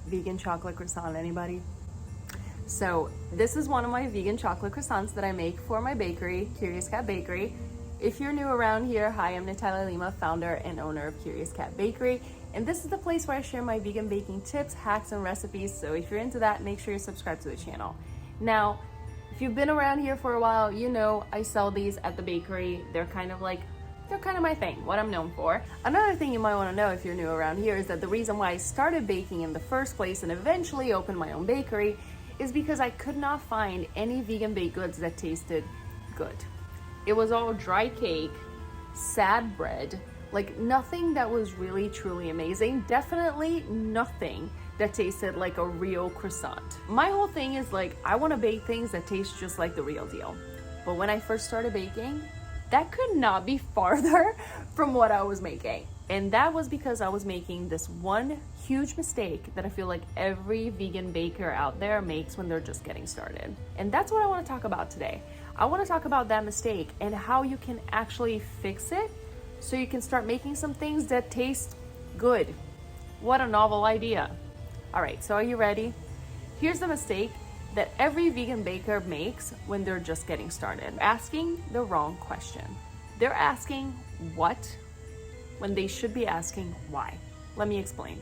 Vegan chocolate croissant, anybody? So this is one of my vegan chocolate croissants that I make for my bakery, Curious Cat Bakery. If you're new around here, hi, I'm Natalia Lima, founder and owner of Curious Cat Bakery. And this is the place where I share my vegan baking tips, hacks, and recipes. So if you're into that, make sure you subscribe to the channel. Now, if you've been around here for a while, you know I sell these at the bakery. They're kind of my thing, what I'm known for. Another thing you might want to know if you're new around here is that the reason why I started baking in the first place and eventually opened my own bakery is because I could not find any vegan baked goods that tasted good. It was all dry cake, sad bread, like nothing that was really truly amazing. Definitely nothing that tasted like a real croissant. My whole thing is like, I want to bake things that taste just like the real deal. But when I first started baking, that could not be farther from what I was making. And that was because I was making this one huge mistake that I feel like every vegan baker out there makes when they're just getting started. And that's what I want to talk about today. I want to talk about that mistake and how you can actually fix it so you can start making some things that taste good. What a novel idea. All right, so are you ready? Here's the mistake that every vegan baker makes when they're just getting started. Asking the wrong question. They're asking what when they should be asking why. Let me explain.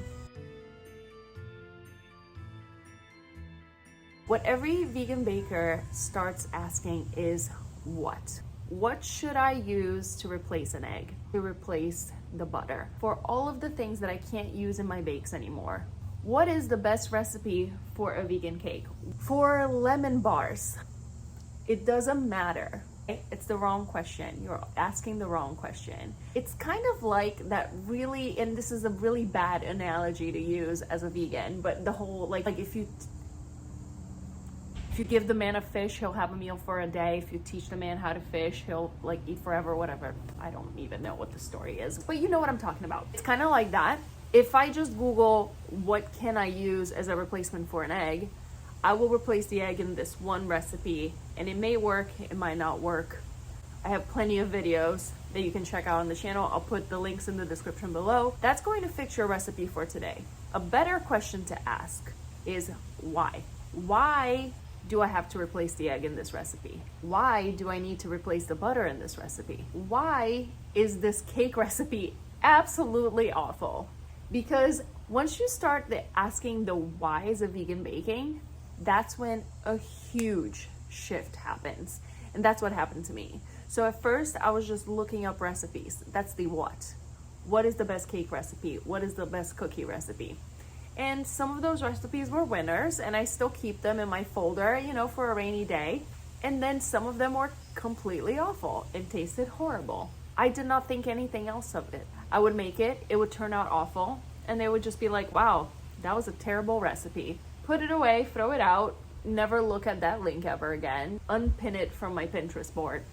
What every vegan baker starts asking is what? What should I use to replace an egg, to replace the butter? For all of the things that I can't use in my bakes anymore. What is the best recipe for a vegan cake? For lemon bars, it doesn't matter. It's the wrong question. You're asking the wrong question. It's kind of like that really, and this is a really bad analogy to use as a vegan, but the whole, like if you give the man a fish, he'll have a meal for a day. If you teach the man how to fish, he'll like eat forever, whatever. I don't even know what the story is, but you know what I'm talking about. It's kind of like that. If I just Google what can I use as a replacement for an egg, I will replace the egg in this one recipe, and it may work, it might not work. I have plenty of videos that you can check out on the channel. I'll put the links in the description below. That's going to fix your recipe for today. A better question to ask is why? Why do I have to replace the egg in this recipe? Why do I need to replace the butter in this recipe? Why is this cake recipe absolutely awful? Because once you start asking the whys of vegan baking, that's when a huge shift happens. And that's what happened to me. So at first I was just looking up recipes. That's the what. What is the best cake recipe? What is the best cookie recipe? And some of those recipes were winners, and I still keep them in my folder, for a rainy day. And then some of them were completely awful. It tasted horrible. I did not think anything else of it. I would make it, it would turn out awful, and they would just be like, wow, that was a terrible recipe. Put it away, throw it out, never look at that link ever again, unpin it from my Pinterest board.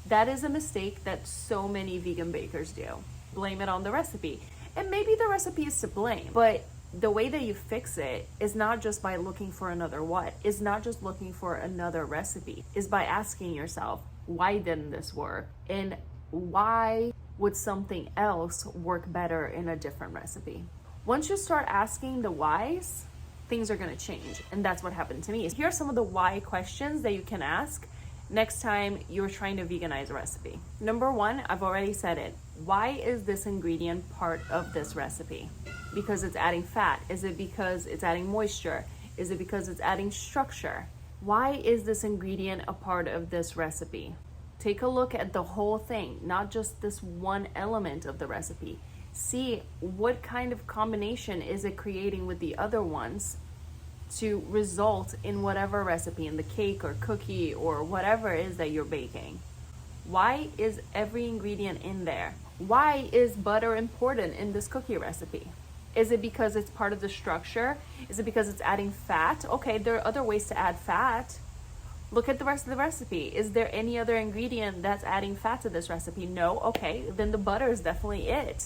That is a mistake that so many vegan bakers do. Blame it on the recipe. And maybe the recipe is to blame, but the way that you fix it is not just by looking for another what, is not just looking for another recipe, is by asking yourself, why didn't this work? And why would something else work better in a different recipe? Once you start asking the whys, things are going to change. And that's what happened to me. Here are some of the why questions that you can ask next time you're trying to veganize a recipe. Number one, I've already said it. Why is this ingredient part of this recipe? Because it's adding fat? Is it because it's adding moisture? Is it because it's adding structure? Why is this ingredient a part of this recipe? Take a look at the whole thing, not just this one element of the recipe. See what kind of combination is it creating with the other ones to result in whatever recipe, in the cake or cookie or whatever it is that you're baking. Why is every ingredient in there? Why is butter important in this cookie recipe? Is it because it's part of the structure? Is it because it's adding fat? Okay, there are other ways to add fat. Look at the rest of the recipe. Is there any other ingredient that's adding fat to this recipe? No? Okay, then the butter is definitely it.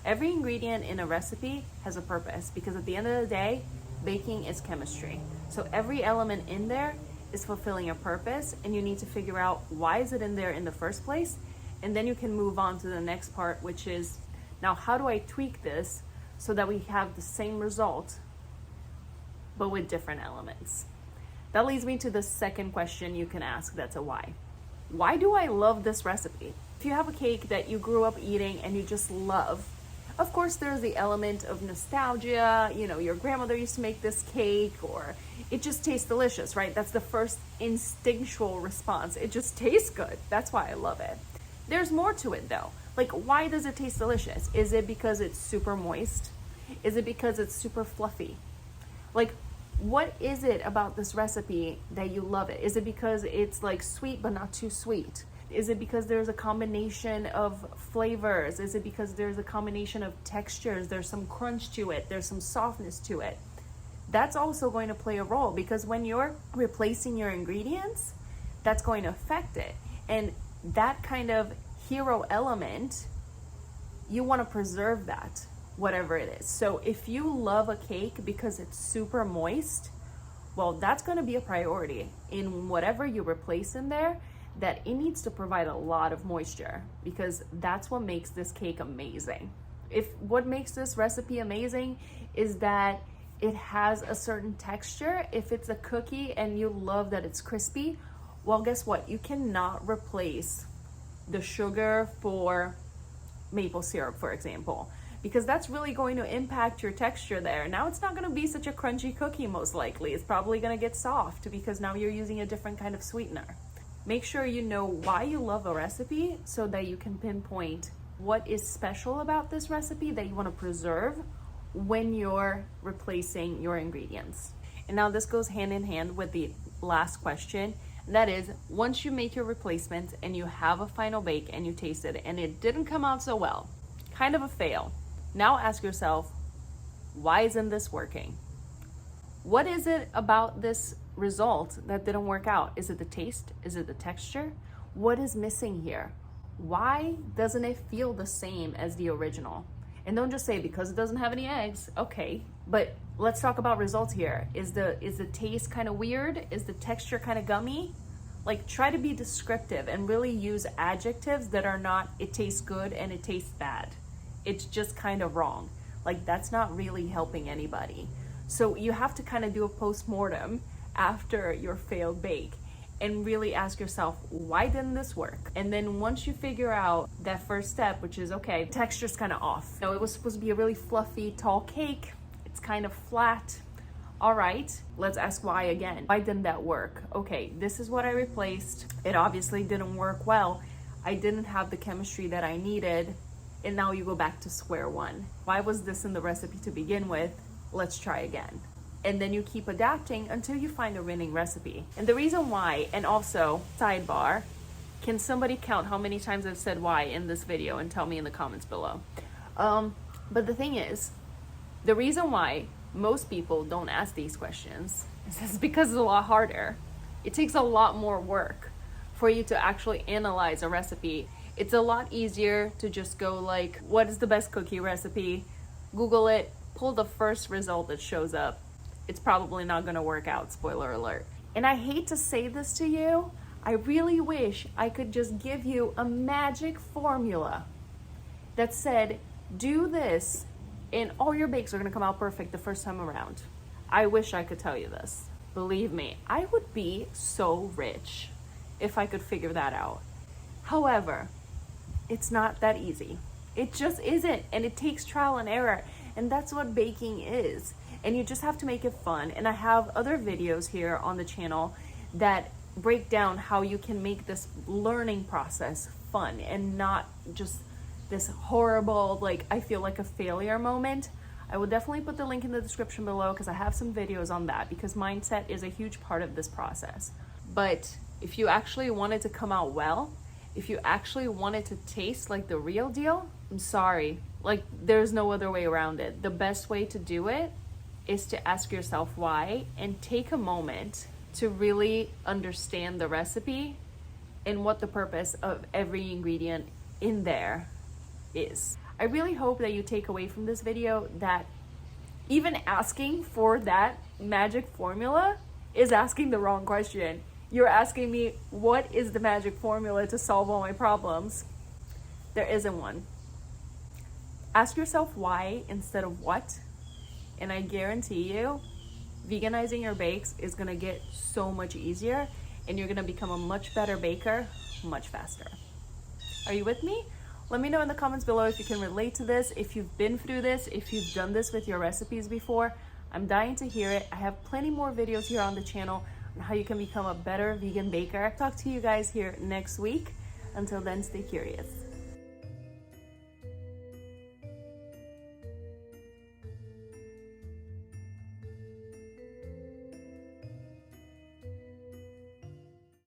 Every ingredient in a recipe has a purpose, because at the end of the day, baking is chemistry. So every element in there is fulfilling a purpose, and you need to figure out why is it in there in the first place, and then you can move on to the next part, which is, now how do I tweak this so that we have the same result but with different elements. That leads me to the second question you can ask, that's a why. Why do I love this recipe? If you have a cake that you grew up eating and you just love, of course there's the element of nostalgia, you know, your grandmother used to make this cake, or it just tastes delicious, right? That's the first instinctual response. It just tastes good. That's why I love it. There's more to it though. Like, why does it taste delicious? Is it because it's super moist? Is it because it's super fluffy? Like, what is it about this recipe that you love it? Is it because it's like sweet but not too sweet? Is it because there's a combination of flavors? Is it because there's a combination of textures? There's some crunch to it. There's some softness to it. That's also going to play a role, because when you're replacing your ingredients, that's going to affect it. And that kind of hero element, you want to preserve that, whatever it is. So if you love a cake because it's super moist, well, that's going to be a priority in whatever you replace in there, that it needs to provide a lot of moisture, because that's what makes this cake amazing. If what makes this recipe amazing is that it has a certain texture, if it's a cookie and you love that it's crispy, well, guess what? You cannot replace the sugar for maple syrup, for example, because that's really going to impact your texture there. Now it's not going to be such a crunchy cookie, most likely. It's probably going to get soft because now you're using a different kind of sweetener. Make sure you know why you love a recipe so that you can pinpoint what is special about this recipe that you want to preserve when you're replacing your ingredients. And now this goes hand in hand with the last question. That is, once you make your replacements and you have a final bake and you taste it and it didn't come out so well, kind of a fail. Now ask yourself, why isn't this working? What is it about this result that didn't work out? Is it the taste? Is it the texture? What is missing here? Why doesn't it feel the same as the original? And don't just say because it doesn't have any eggs. Okay, but let's talk about results here. Is the taste kind of weird? Is the texture kind of gummy? Like, try to be descriptive and really use adjectives that are not it tastes good and it tastes bad. It's just kind of wrong. Like, that's not really helping anybody. So you have to kind of do a post-mortem after your failed bake and really ask yourself, why didn't this work? And then once you figure out that first step, which is, okay, texture's kind of off. No, it was supposed to be a really fluffy, tall cake. It's kind of flat. All right, let's ask why again. Why didn't that work? Okay, this is what I replaced. It obviously didn't work well. I didn't have the chemistry that I needed. And now you go back to square one. Why was this in the recipe to begin with? Let's try again. And then you keep adapting until you find a winning recipe. And the reason why, and also, sidebar, can somebody count how many times I've said why in this video and tell me in the comments below? But the thing is, the reason why most people don't ask these questions is because it's a lot harder. It takes a lot more work for you to actually analyze a recipe. It's a lot easier to just go like, what is the best cookie recipe? Google it, pull the first result that shows up. It's probably not gonna work out, spoiler alert. And I hate to say this to you, I really wish I could just give you a magic formula that said, do this and all your bakes are gonna come out perfect the first time around. I wish I could tell you this. Believe me, I would be so rich if I could figure that out. However, it's not that easy. It just isn't, and it takes trial and error, and that's what baking is. And you just have to make it fun. And I have other videos here on the channel that break down how you can make this learning process fun and not just this horrible, like, I feel like a failure moment. I will definitely put the link in the description below because I have some videos on that, because mindset is a huge part of this process. But if you actually want it to come out well, if you actually want it to taste like the real deal, I'm sorry, like, there's no other way around it. The best way to do it is to ask yourself why and take a moment to really understand the recipe and what the purpose of every ingredient in there is. I really hope that you take away from this video that even asking for that magic formula is asking the wrong question. You're asking me, what is the magic formula to solve all my problems? There isn't one. Ask yourself why instead of what, and I guarantee you veganizing your bakes is gonna get so much easier, and you're gonna become a much better baker much faster. Are you with me? Let me know in the comments below if you can relate to this, if you've been through this, if you've done this with your recipes before. I'm dying to hear it. I have plenty more videos here on the channel on how you can become a better vegan baker. Talk to you guys here next week. Until then, stay curious.